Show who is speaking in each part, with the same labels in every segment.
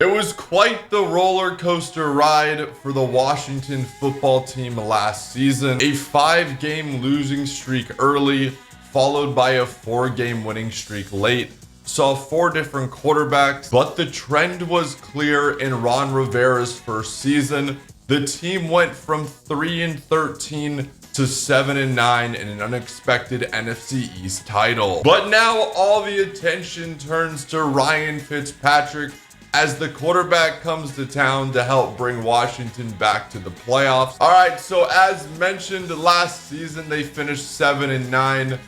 Speaker 1: It was quite the roller coaster ride for the Washington football team last season. A 5-game losing streak early, followed by a 4-game winning streak late. Saw 4 different quarterbacks, but the trend was clear in Ron Rivera's first season. The team went from 3-13 to 7-9 in an unexpected NFC East title. But now all the attention turns to Ryan Fitzpatrick as the quarterback comes to town to help bring Washington back to the playoffs. All right, so as mentioned last season, they finished 7-9,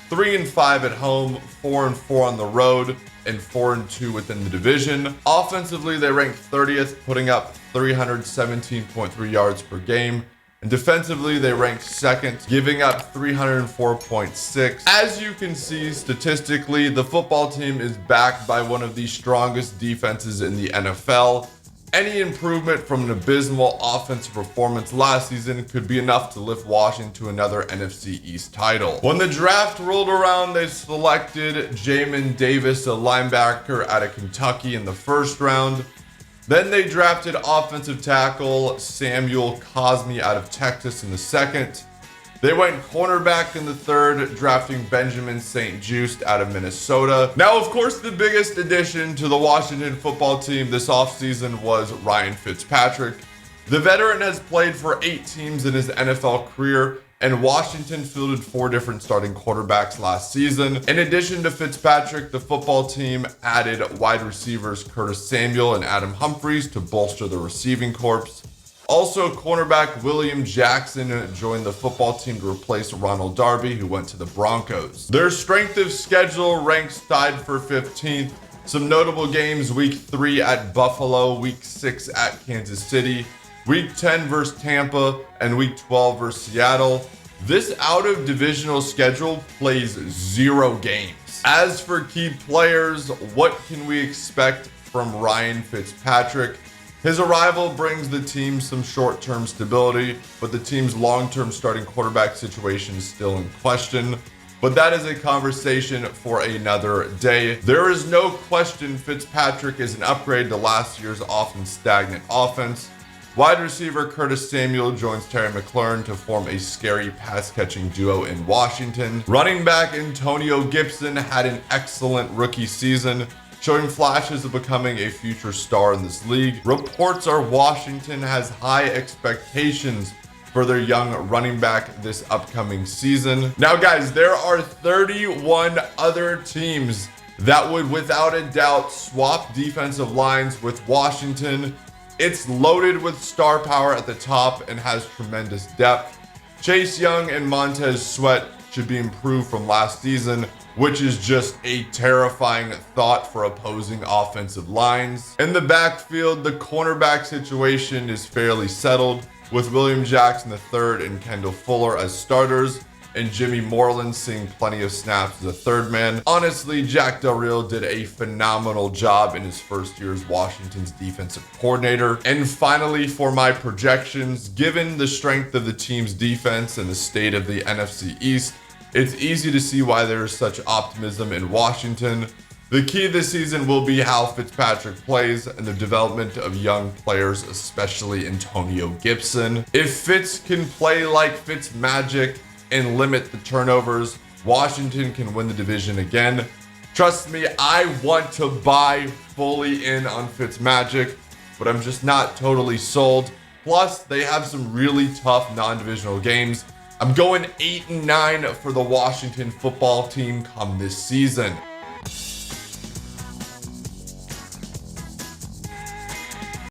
Speaker 1: 3-5 at home, 4-4 on the road, and 4-2 within the division. Offensively, they ranked 30th, putting up 317.3 yards per game. And defensively, they ranked second, giving up 304.6. As you can see, statistically, the football team is backed by one of the strongest defenses in the NFL. Any improvement from an abysmal offensive performance last season could be enough to lift Washington to another NFC East title. When the draft rolled around, they selected Jamin Davis, a linebacker out of Kentucky, in the first round. Then they drafted offensive tackle Samuel Cosmi out of Texas in the second. They went cornerback in the third, drafting Benjamin St-Juste out of Minnesota. Now, of course, the biggest addition to the Washington football team this offseason was Ryan Fitzpatrick. The veteran has played for 8 teams in his NFL career, and Washington fielded 4 different starting quarterbacks last season. In addition to Fitzpatrick, the football team added wide receivers Curtis Samuel and Adam Humphries to bolster the receiving corps. Also, cornerback William Jackson joined the football team to replace Ronald Darby, who went to the Broncos. Their strength of schedule ranks tied for 15th. Some notable games: Week 3 at Buffalo, Week 6 at Kansas City, Week 10 versus Tampa, and Week 12 versus Seattle. This out-of-divisional schedule plays 0 games. As for key players, what can we expect from Ryan Fitzpatrick? His arrival brings the team some short-term stability, but the team's long-term starting quarterback situation is still in question. But that is a conversation for another day. There is no question Fitzpatrick is an upgrade to last year's often stagnant offense. Wide receiver Curtis Samuel joins Terry McLaurin to form a scary pass-catching duo in Washington. Running back Antonio Gibson had an excellent rookie season, showing flashes of becoming a future star in this league. Reports are Washington has high expectations for their young running back this upcoming season. Now, guys, there are 31 other teams that would without a doubt swap defensive lines with Washington. It's loaded with star power at the top and has tremendous depth. Chase Young and Montez Sweat should be improved from last season, which is just a terrifying thought for opposing offensive lines. In the backfield, the cornerback situation is fairly settled, with William Jackson III and Kendall Fuller as starters, and Jimmy Moreland seeing plenty of snaps as a third man. Honestly, Jack Del Rio did a phenomenal job in his first year as Washington's defensive coordinator. And finally, for my projections, given the strength of the team's defense and the state of the NFC East, it's easy to see why there is such optimism in Washington. The key this season will be how Fitzpatrick plays and the development of young players, especially Antonio Gibson. If Fitz can play like Fitz magic and limit the turnovers, Washington can win the division again. Trust me, I want to buy fully in on Fitzmagic, but I'm just not totally sold. Plus, they have some really tough non-divisional games. I'm going 8-9 for the Washington football team come this season.